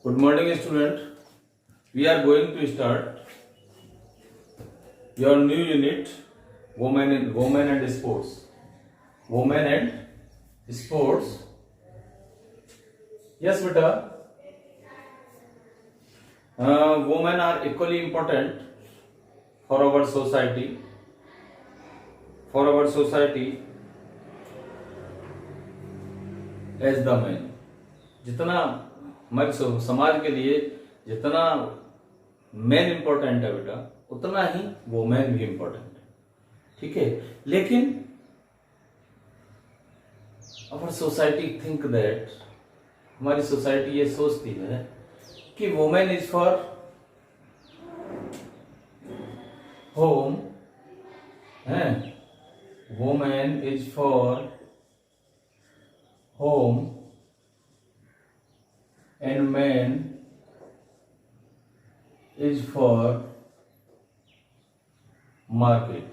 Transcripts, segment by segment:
Good morning, student. We are going to start your new unit, Women and Sports. Women and Sports. Yes, beta. Women are equally important for our society. For our society as the men. जितना हमारे समाज के लिए जितना man important है बेटा, उतना ही women भी इंपॉर्टेंट है. ठीक है, लेकिन अवर सोसाइटी थिंक दैट, हमारी सोसाइटी ये सोचती है कि वोमेन इज फॉर होम, है, women is for home and man is for market.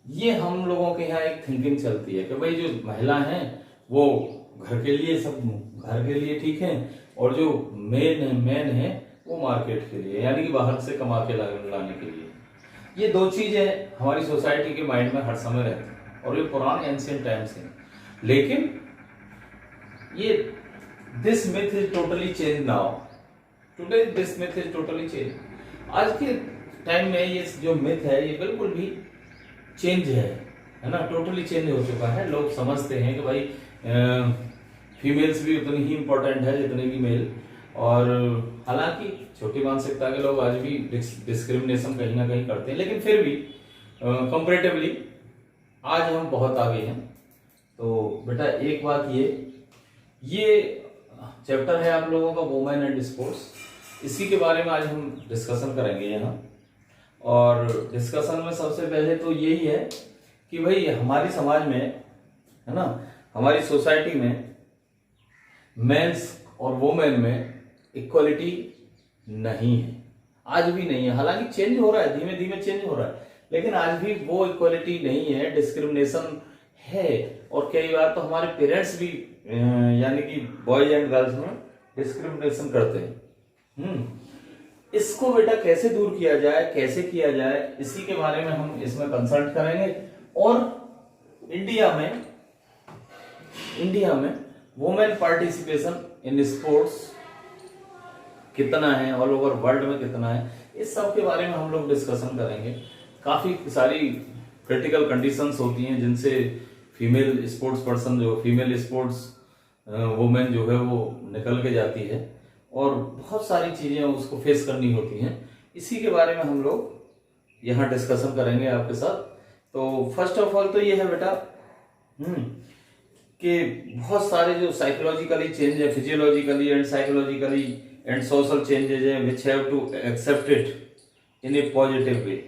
ये हम लोगों के यहाँ एक थिंकिंग चलती है कि भाई जो महिला हैं वो घर के लिए, सब घर के लिए ठीक है, और जो मैन है वो मार्केट के लिए, यानी कि बाहर से कमा के लाने के लिए. ये दो चीजें हमारी सोसाइटी के माइंड में हर समय रहती है और ये पुराने एंशिएंट टाइम से. लेकिन ये this myth is totally change now. Today this myth is totally change. आज के टाइम में ये जो मिथ है ये बिल्कुल भी चेंज है ना, टोटली चेंज हो चुका है. लोग समझते हैं कि भाई फीमेल्स भी उतनी ही इंपॉर्टेंट है जितने की मेल. और हालांकि छोटी मानसिकता के लोग आज भी डिस्क्रिमिनेशन कहीं ना कहीं करते हैं, लेकिन फिर भी कंपैरेटिवली आज हम बहुत आगे हैं. तो बेटा एक बात, ये चैप्टर है आप लोगों का वुमेन एंड स्पोर्ट्स. इसी के बारे में आज हम डिस्कशन करेंगे यहाँ. और डिस्कशन में सबसे पहले तो यही है कि भाई हमारी समाज में, है ना, हमारी सोसाइटी में मेंस और वुमेन में इक्वलिटी नहीं है, आज भी नहीं है. हालांकि चेंज हो रहा है, धीमे धीमे चेंज हो रहा है, लेकिन आज भी वो इक्वलिटी नहीं है, डिस्क्रिमिनेशन है. और कई बार तो हमारे पेरेंट्स भी यानी कि बॉयज एंड गर्ल्स में डिस्क्रिमिनेशन करते हैं. इसको बेटा कैसे दूर किया जाए, कैसे किया जाए, इसी के बारे में हम इसमें कंसल्ट करेंगे. और इंडिया में वुमेन पार्टिसिपेशन इन स्पोर्ट्स कितना है, ऑल ओवर वर्ल्ड में कितना है, इस सब के बारे में हम लोग डिस्कशन करेंगे. काफी सारी क्रिटिकल कंडीशंस होती हैं जिनसे फीमेल स्पोर्ट्स पर्सन, जो फीमेल स्पोर्ट्स वुमेन जो है वो निकल के जाती है, और बहुत सारी चीजें उसको फेस करनी होती हैं. इसी के बारे में हम लोग यहाँ डिस्कशन करेंगे आपके साथ. तो फर्स्ट ऑफ ऑल तो ये है बेटा कि बहुत सारे जो साइकोलॉजिकली चेंज है, physiologically and psychologically and social changes है, which have to accept it in a positive way.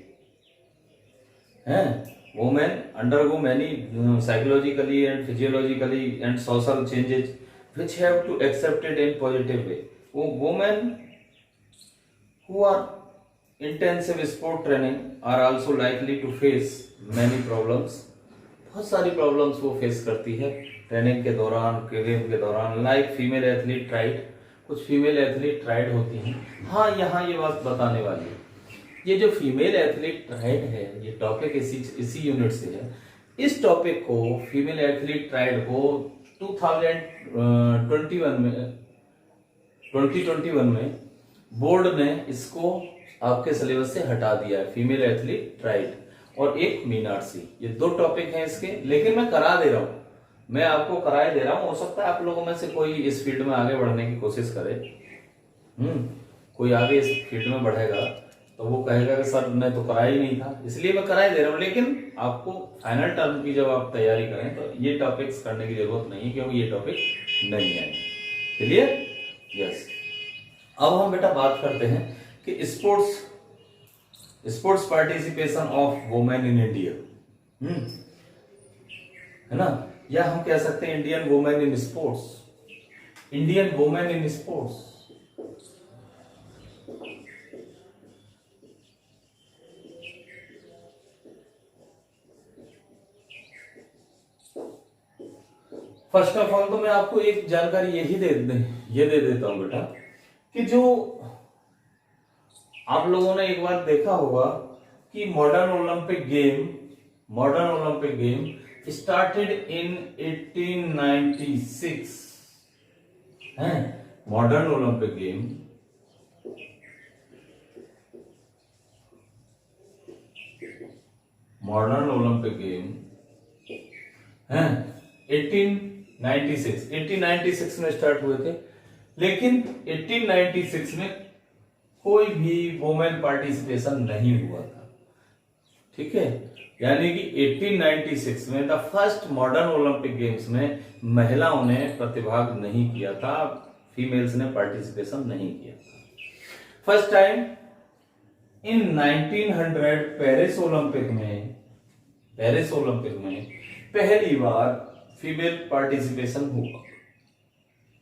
Women undergo many psychologically and physiologically and social changes which have to accept it in positive way. Women who are intensive sport training are also likely to face many problems. बहुत सारी problems वो face करती है training के दौरान, game के दौरान. Like female athlete tried, कुछ फीमेल एथलीट ट्राइड होती हैं. हाँ, यहाँ ये बात बताने वाली है, ये जो फीमेल एथलीट ट्राइड है, ये टॉपिक इसी यूनिट से है. इस टॉपिक को, फीमेल एथलीट ट्राइड को 2021 में बोर्ड ने इसको आपके सिलेबस से हटा दिया है, फीमेल एथलीट ट्राइड और एक मीनारसी. ये दो टॉपिक हैं इसके, लेकिन मैं करा दे रहा हूं, मैं आपको कराए दे रहा हूं. हो सकता है आप लोगों में से कोई इस फील्ड में आगे बढ़ने की कोशिश करे. कोई आगे इस फील्ड में बढ़ेगा तो वो कहेगा कि सर मैं तो कराया ही नहीं था, इसलिए मैं कराए दे रहा हूँ. लेकिन आपको फाइनल टर्म की जब आप तैयारी करें तो ये टॉपिक्स करने की जरूरत नहीं है, क्योंकि ये टॉपिक नहीं है. क्लियर? यस. अब हम बेटा बात करते हैं कि sports participation of women in India, है ना, या हम कह सकते हैं Indian women in sports. Indian women in sports. First of all तो मैं आपको एक जानकारी ये दे देता हूं बेटा, कि जो आप लोगों ने एक बार देखा होगा कि modern Olympic game started in 1896 है। मॉडर्न ओलंपिक गेम है 1896 में स्टार्ट हुए थे, लेकिन 1896 में कोई भी वुमेन पार्टिसिपेशन नहीं हुआ था। ठीक है, यानी कि 1896 में the first modern Olympic games में महिलाओं ने प्रतिभाग नहीं किया था, फीमेल्स ने पार्टिसिपेशन नहीं किया था। First time in 1900 Paris Olympic में पहली बार फीमेल पार्टिसिपेशन हुआ।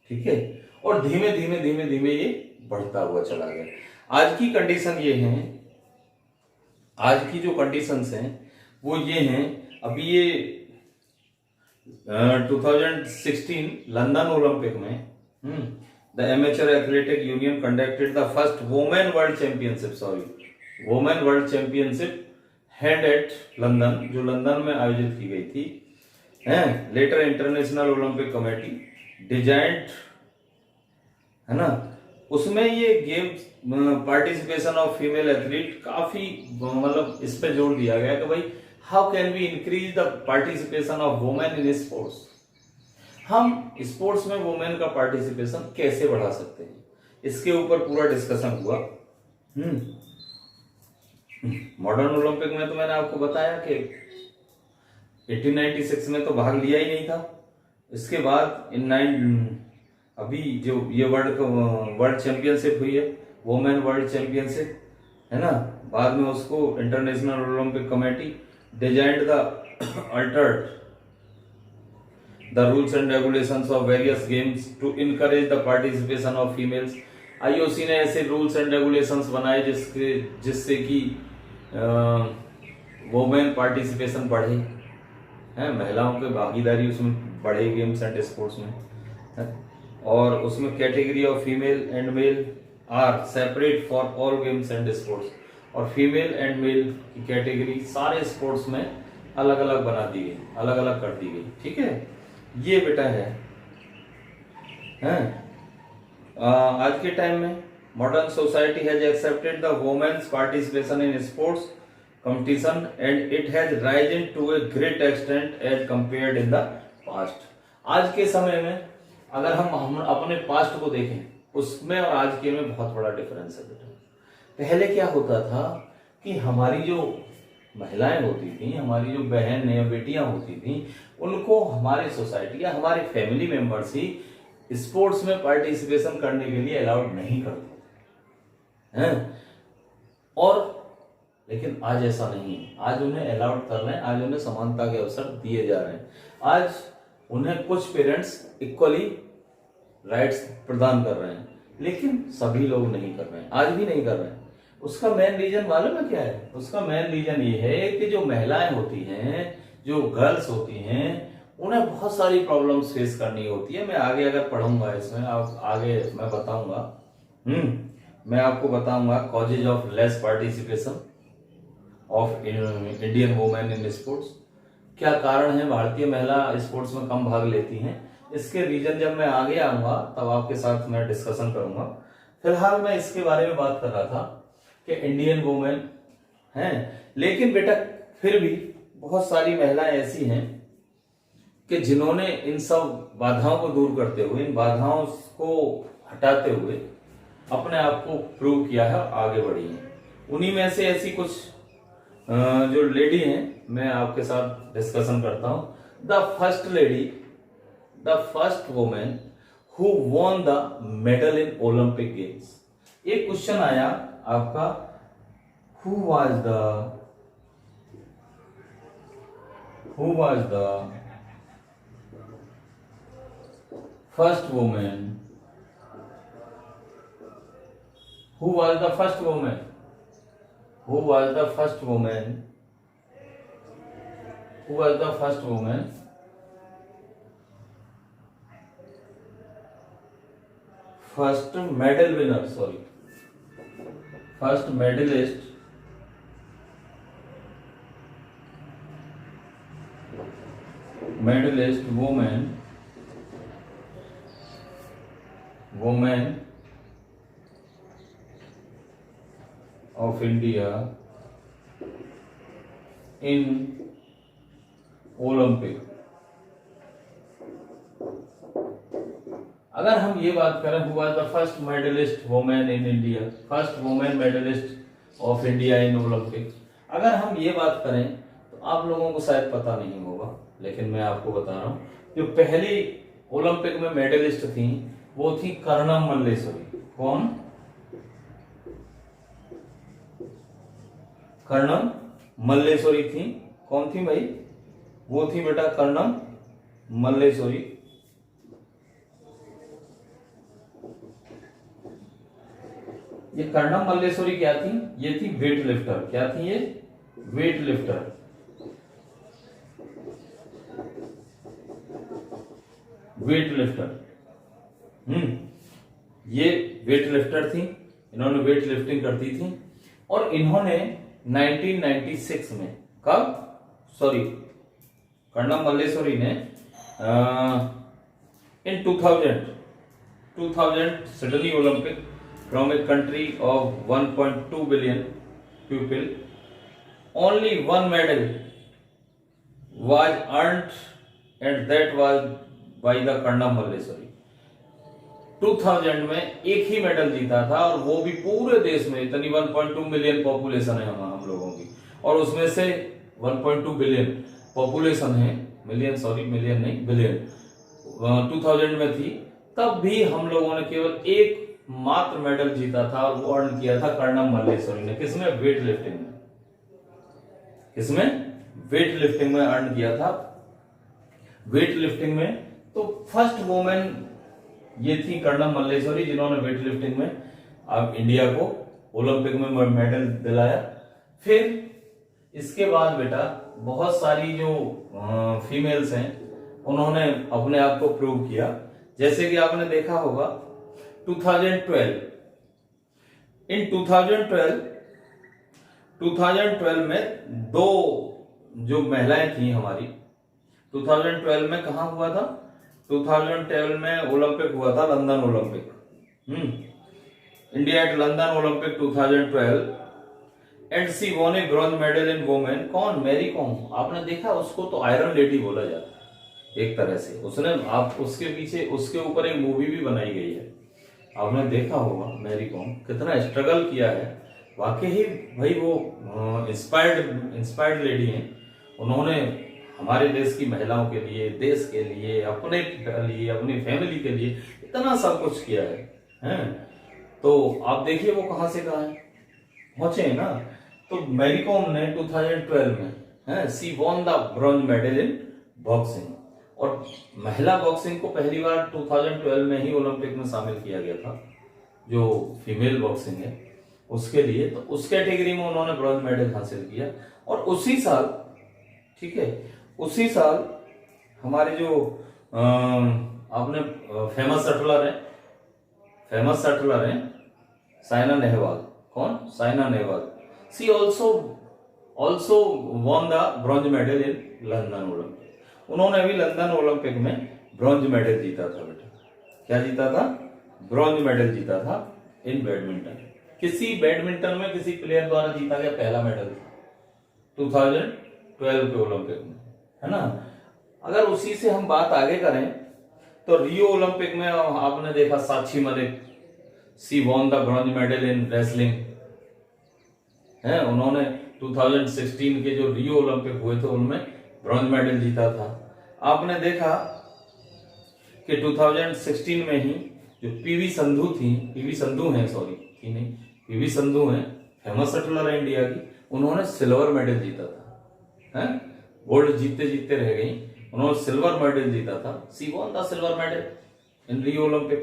ठीक है, और धीमे धीमे ये बढ़ता हुआ चला गया। आज की कंडीशन ये है, आज की जो कंडीशंस हैं वो ये हैं। अभी ये 2016 लंदन ओलंपिक में the amateur athletic union conducted the first women world championship held at London, जो लंदन में आयोजित की गई थी। Later International Olympic Committee designed, है ना, उसमें ये games participation of female athlete काफी मतलब इस पे जोर दिया गया कि भाई how can we increase the participation of women in sports. हम स्पोर्ट्स में वुमेन का पार्टिसिपेशन कैसे बढ़ा सकते हैं, इसके ऊपर पूरा डिस्कशन हुआ। मॉडर्न ओलंपिक में तो मैंने आपको बताया कि 1896 में तो भाग लिया ही नहीं था। इसके बाद अभी जो ये वर्ल्ड चैंपियनशिप हुई है, वुमेन वर्ल्ड चैंपियनशिप, है ना, बाद में उसको International Olympic Committee designed altered the rules and regulations of various games to encourage the participation of females. IOC ने ऐसे रूल्स एंड रेगुलेशंस बनाए जिससे कि वुमेन पार्टिसिपेशन बढ़े, है, महिलाओं की भागीदारी उसमें बढ़े गेम्स एंड स्पोर्ट्स में, है? और उसमें category of female and male are separate for all games and sports, और फीमेल एंड मेल की कैटेगरी सारे स्पोर्ट्स में अलग अलग बना दी गई, अलग अलग कर दी गई। ठीक है, ये बेटा है। आज के टाइम में modern society has accepted the women's participation in sports competition and it has risen to a great extent as compared in the past. आज के समय में अगर हम अपने पास्ट को देखें, उसमें और आज के में बहुत बड़ा डिफरेंस है बेटा। पहले क्या होता था कि हमारी जो महिलाएं होती थी, हमारी जो बहन या बेटियां होती थी, उनको हमारे सोसाइटी या हमारे फैमिली मेंबर्स ही स्पोर्ट्स में पार्टिसिपेशन करने के लिए अलाउड नहीं करते हैं। और लेकिन आज ऐसा नहीं है, आज उन्हें अलाउड कर रहे हैं, आज उन्हें समानता के अवसर दिए जा रहे हैं। आज उन्हें कुछ पेरेंट्स इक्वली राइट्स प्रदान कर रहे हैं, लेकिन सभी लोग नहीं कर रहे हैं, आज भी नहीं कर रहे हैं। उसका मेन रीजन मालूम है क्या है? उसका मेन रीजन ये है कि जो महिलाएं होती हैं, जो गर्ल्स होती हैं, उन्हें बहुत सारी प्रॉब्लम्स फेस करनी होती है। मैं आगे अगर पढ़ूंगा इसमें, आप आगे मैं बताऊंगा, मैं आपको बताऊंगा causes of less participation of Indian women in sports. क्या कारण है भारतीय महिला स्पोर्ट्स में कम भाग लेती हैं, इसके रीजन जब मैं आगे आऊंगा तब आपके साथ मैं डिस्कशन करूंगा। फिलहाल मैं इसके बारे में बात कर रहा था कि इंडियन वुमेन हैं, लेकिन बेटा फिर भी बहुत सारी महिलाएं ऐसी हैं कि जिन्होंने इन सब बाधाओं को दूर करते हुए, इन बाधाओं को हटाते हुए अपने आप को प्रूव किया है और आगे बढ़ी हैं। उन्हीं में से ऐसी कुछ जो लेडी हैं मैं आपके साथ डिस्कशन करता हूं। The first lady, the first women who won the medal in Olympic games. एक क्वेश्चन आया आपका, who was the first women, who was the first woman who was the first woman who was the first woman first medal winner, sorry, first medalist women of India in Olympic. अगर हम ये बात करें, who was the first medalist women in India, first women medalist of India in Olympic, अगर हम ये बात करें तो आप लोगों को शायद पता नहीं होगा, लेकिन मैं आपको बता रहा हूं, जो पहली ओलंपिक में मेडलिस्ट थी वो थी कर्णम मल्लेश्वरी। कौन? कर्णम मल्लेश्वरी थी। कौन थी भाई? वो थी बेटा कर्णम मल्लेश्वरी। ये कर्णम मल्लेश्वरी क्या थी? ये थी वेट लिफ्टर। क्या थी ये? Weight lifter. Weight lifter. ये वेट लिफ्टर थी, इन्होंने वेट लिफ्टिंग करती थी, और इन्होंने 1996 में, कब? सॉरी, कर्णम मल्लेश्वरी ने इन 2000 Sydney Olympic from a country of 1.2 billion people, only one medal was earned and that was by the Karnam Malleswari. 2000 में एक ही मेडल जीता था, और वो भी पूरे देश में। इतनी 1.2 मिलियन पॉपुलेशन है हम लोगों की, और उसमें से 1.2 बिलियन पॉपुलेशन है, मिलियन नहीं, बिलियन 2000 में थी। तब भी हम लोगों ने केवल एक मात्र मेडल जीता था, और वो अर्न किया था कर्णम मल्लेश्वरी ने। किसमें? वेट लिफ्टिंग में। किसमें? वेट लिफ्टिंग में अर्न किया था। वेट लिफ्टिंग में तो फर्स्ट वुमेन ये थी कर्णम मल्लेश्वरी, जिन्होंने वेट लिफ्टिंग में अब इंडिया को ओलंपिक में मेडल दिलाया। फिर इसके बाद बेटा बहुत सारी जो फीमेल्स हैं, उन्होंने अपने आप को प्रूव किया। जैसे कि आपने देखा होगा 2012 में दो जो महिलाएं थी हमारी, 2012 में कहां हुआ था? 2012 में ओलंपिक हुआ था, London Olympic. India at London Olympic 2012 and she won a bronze medal in women. कौन? मैरी कॉम। आपने देखा, उसको तो आयरन लेडी बोला जाता है एक तरह से। उसने, आप उसके पीछे, उसके ऊपर एक मूवी भी बनाई गई है, आपने देखा होगा। मैरी कॉम कितना स्ट्रगल किया है, वाकई ही भाई वो इंस्पायर्ड लेडी हैं। उन्होंने हमारे देश की महिलाओं के लिए, देश के लिए, अपने लिए, अपनी फैमिली के लिए इतना सब कुछ किया है। तो आप देखिए वो कहां से कहां पहुंचे हैं ना। तो मैरी कॉम ने 2012 में she won the bronze medal in boxing, और महिला बॉक्सिंग को पहली बार 2012 में ही ओलंपिक में शामिल किया गया था, जो फीमेल बॉक्सिंग है उसके लिए। तो उस कैटेगरी में उन्होंने ब्रॉन्ज मेडल हासिल किया। और उसी साल, ठीक है, उसी साल हमारे जो आपने फेमस शटलर हैं साइना नेहवाल। कौन? Saina Nehwal. She also won the bronze medal in London Olympic. उन्होंने अभी लंदन ओलंपिक में ब्रॉन्ज मेडल जीता था बेटा। क्या जीता था? ब्रॉन्ज मेडल जीता था इन बैडमिंटन। किसी बैडमिंटन में किसी प्लेयर द्वारा जीता गया पहला मेडल 2012 के ओलंपिक में, है ना। अगर उसी से हम बात आगे करें तो रियो ओलंपिक में आपने देखा Sakshi Malik, she won the bronze medal in wrestling है। उन्होंने 2016 के जो रियो ओलंपिक हुए थे उनमें ब्रॉन्ज मेडल जीता था। आपने देखा कि 2016 में ही जो पीवी संधू हैं, फेमस शटलर है इंडिया की, उन्होंने सिल्वर मेडल जीता था। गोल्ड जीतते रह गई, उन्होंने सिल्वर मेडल जीता था। She won the silver medal in Rio Olympic,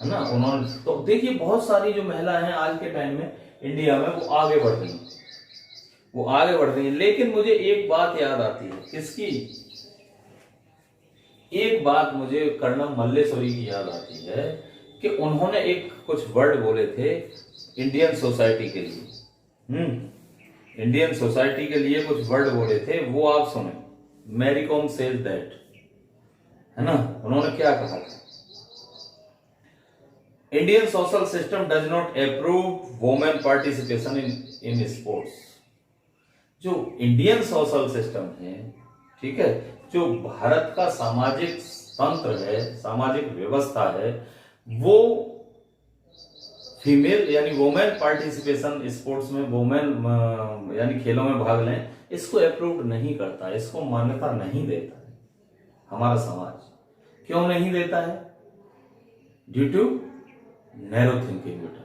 है ना। उन्होंने, तो देखिए बहुत सारी जो महिला हैं आज के टाइम में इंडिया में, वो आगे बढ़ रही हैं। लेकिन मुझे एक बात याद आती है, किसकी? एक बात मुझे कर्णम मल्लेश्वरी की याद आती है कि उन्होंने एक कुछ वर्ड बोले थे इंडियन सोसाइटी के लिए। इंडियन सोसाइटी के लिए कुछ वर्ड बोले थे, वो आप सुने। मैरी कॉम सेज दैट, है ना, उन्होंने क्या कहा था? Indian social system does not approve women participation in sports. जो इंडियन सोशल सिस्टम है, ठीक है, जो भारत का सामाजिक तंत्र है, सामाजिक व्यवस्था है, वो फीमेल यानी वुमेन पार्टिसिपेशन स्पोर्ट्स में, वुमेन यानी खेलों में भाग लें, इसको अप्रूव नहीं करता, इसको मान्यता नहीं देता है हमारा समाज। क्यों नहीं देता है? ड्यू टू नैरो थिंकिंग बेटा,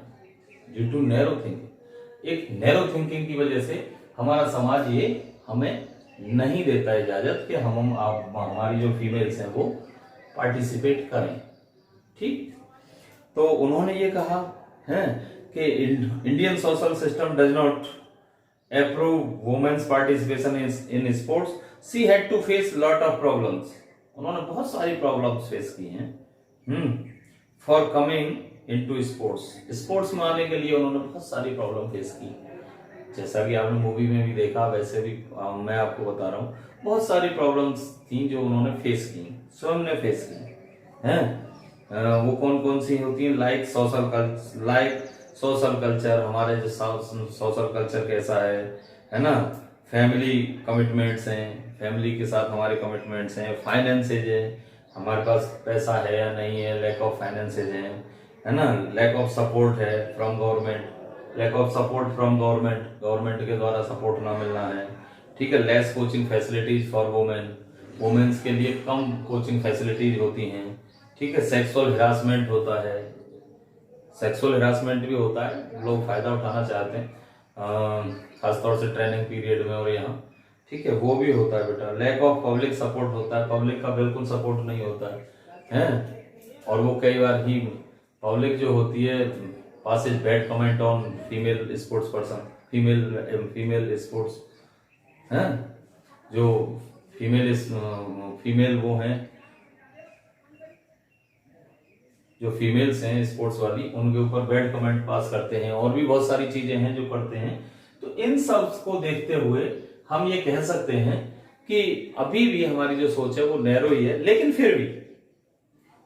ड्यू टू नैरो थिंकिंग। एक नैरो थिंकिंग की वजह से हमारा समाज ये हमें नहीं देता है इजाजत कि हमारी जो फीमेल्स हैं वो पार्टिसिपेट करें। ठीक, तो उन्होंने ये कहा है कि Indian social system does not approve women's participation in sports, she had to face lot of problems. उन्होंने बहुत सारी प्रॉब्लम्स फेस की हैं फॉर कमिंग इनटू स्पोर्ट्स में आने के लिए उन्होंने बहुत सारी प्रॉब्लम फेस की। जैसा कि आपने मूवी में भी देखा, वैसे भी मैं आपको बता रहा हूँ, बहुत सारी प्रॉब्लम्स थी जो उन्होंने फेस की, स्वयं ने फेस की हैं। वो कौन कौन सी होती हैं? लाइक सोशल कल्चर, हमारे जो सोशल कल्चर कैसा है ना, फैमिली कमिटमेंट्स हैं, फैमिली के साथ हमारे कमिटमेंट्स हैं, फाइनेंसेज है, हमारे पास पैसा है या नहीं है, लैक ऑफ फाइनेंसेज है ना, लैक ऑफ सपोर्ट है from government, lack of support from government के द्वारा सपोर्ट ना मिलना है। ठीक है, less coaching facilities for women's के लिए कम कोचिंग फैसिलिटीज होती हैं। ठीक है, सेक्सुअल हिरासमेंट होता है, सेक्सुअल हिरासमेंट भी होता है, लोग फायदा उठाना चाहते हैं खासतौर से ट्रेनिंग पीरियड में और यहाँ। ठीक है, वो भी होता है बेटा। लैक ऑफ पब्लिक सपोर्ट होता है, पब्लिक का बिल्कुल सपोर्ट नहीं होता है और वो कई बार ही पब्लिक जो होती है passes bad comment on female sports person, female sports हैं, जो फीमेल वो हैं, जो फीमेल्स हैं स्पोर्ट्स वाली, उनके ऊपर बैड कमेंट पास करते हैं और भी बहुत सारी चीजें हैं जो करते हैं। तो इन सब को देखते हुए हम ये कह सकते हैं कि अभी भी हमारी जो सोच है वो नैरो ही है, लेकिन फिर भी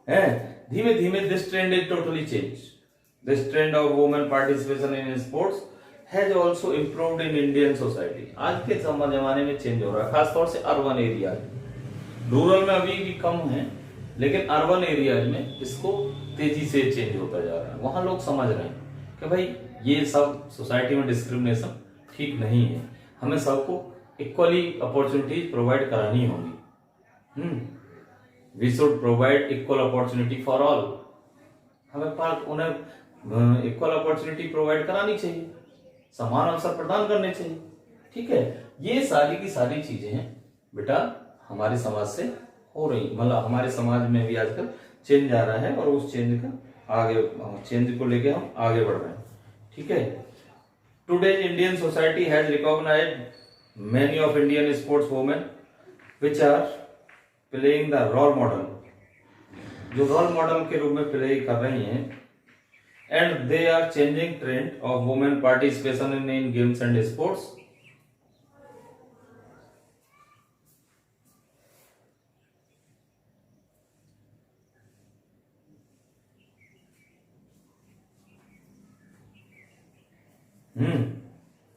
है धीमे धीमे this trend is totally change. This trend of women participation in sports has also improved in Indian society. आज के जमाने में चेंज हो रहा है, खासतौर से अर्बन एरिया, रूरल में अभी भी कम है, लेकिन अर्बन एरियाज में इसको तेजी से चेंज होता जा रहा है। वहां लोग समझ रहे हैं कि भाई ये सब सोसाइटी में डिस्क्रिमिनेशन ठीक नहीं है, हमें सबको इक्वली अपॉर्चुनिटीज प्रोवाइड करानी होगी। We should provide equal opportunity for all. हमें उन्हें इक्वल अपॉर्चुनिटी प्रोवाइड करानी चाहिए, समान अवसर प्रदान करने चाहिए। ठीक है, ये सारी की सारी चीजें हैं बेटा हमारे समाज से हो रही, मतलब हमारे समाज में भी आजकल चेंज आ रहा है और उस चेंज को लेके हम आगे बढ़ रहे हैं। ठीक है, today Indian society has recognised many of Indian sports women which are playing the role model, जो रोल मॉडल के रूप में प्ले कर रही हैं, and they are changing trend of women participation in games and sports.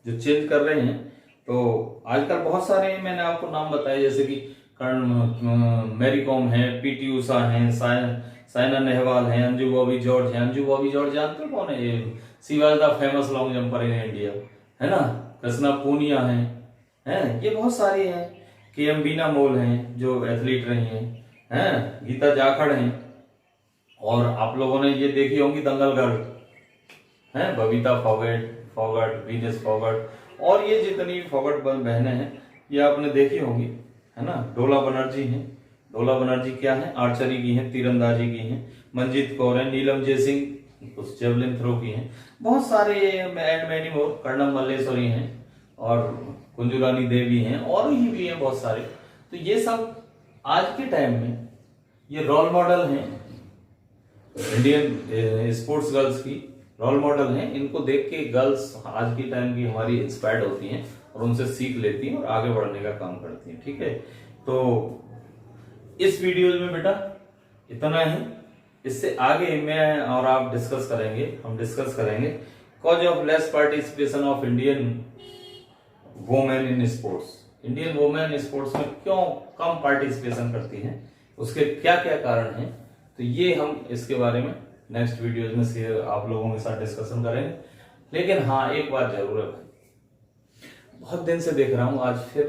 जो change कर रहे हैं, तो आजकल बहुत सारे मैंने आपको नाम बताए, जैसे कि मैरी कॉम है, पीटी उषा है, साइना नेहवाल है, अंजू बॉबी जॉर्ज है। अंजू बॉबी जॉर्ज जानते हो कौन है? ये she was the famous long jumper in India, है ना। कृष्णा पूनिया है, ये बहुत सारी हैं। केएम बीना मोल हैं जो एथलीट रही हैं, गीता जाखड़ हैं, और आप लोगों ने ये देखी होंगी दंगल गर्ल है, बबीता फोगट, वीनस फोगट, और ये जितनी फोगट बहनें हैं ये आपने देखी होंगी, है ना। डोला बनर्जी हैं, डोला बनर्जी क्या है? आर्चरी की हैं, तीरंदाजी की हैं। मंजीत कौर है, नीलम जयसिंह कुछ जेवलिन थ्रो की हैं, बहुत सारे and many more, Karnam Malleswari हैं और कुंजुरानी देवी हैं, और भी हैं बहुत सारे। तो ये सब आज के टाइम में ये रोल मॉडल हैं इंडियन स्पोर्ट्स गर्ल्स की रोल मॉडल हैं। इनको देख के गर्ल्स आज की टाइम की हमारी इंस्पायर्ड होती हैं और उनसे सीख लेती हैं और आगे बढ़ने का काम करती हैं। ठीक है, तो इस वीडियो में बेटा इतना ही। इससे आगे मैं और आप डिस्कस करेंगे, हम डिस्कस करेंगे cause of less participation of Indian women in sports. Indian women sports में क्यों कम पार्टिसिपेशन करती हैं, उसके क्या क्या कारण हैं। तो ये हम इसके बारे में नेक्स्ट वीडियोज में से आप लोगों के साथ डिस्कशन करेंगे। लेकिन हाँ, एक बात जरूर है भाई, बहुत दिन से देख रहा हूं, आज फिर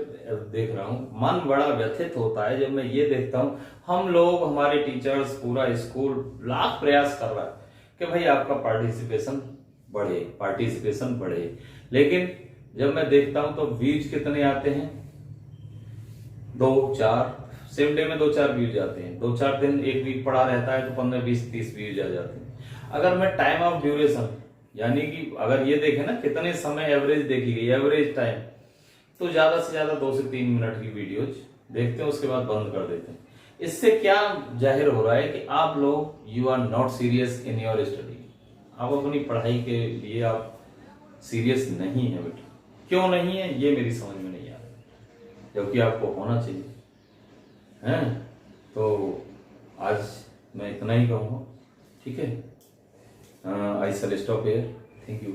देख रहा हूं, मन बड़ा व्यथित होता है जब मैं ये देखता हूं हम लोग, हमारे टीचर्स, पूरा स्कूल लाख प्रयास कर रहा है कि भाई आपका पार्टिसिपेशन बढ़े, लेकिन जब मैं देखता हूं तो व्यूज कितने आते हैं, 2-4 सेम डे में 2-4 व्यूज आते हैं। 2-4 दिन एक वीक पड़ा रहता है तो 15-20-30 व्यूज आ जाते हैं। अगर मैं टाइम ऑफ ड्यूरेशन यानी कि अगर ये देखें ना कितने समय एवरेज देखी गई, एवरेज टाइम, तो ज्यादा से ज्यादा 2 से 3 मिनट की वीडियोज देखते हैं, उसके बाद बंद कर देते हैं। इससे क्या जाहिर हो रहा है कि आप लोग you are not serious in your study. आप अपनी पढ़ाई के लिए आप सीरियस नहीं है बेटा। क्यों नहीं है ये मेरी समझ में नहीं आ रहा, जबकि आपको होना चाहिए है। तो आज मैं इतना ही कहूँगा, ठीक है। आई शैल स्टॉप हियर। Thank you.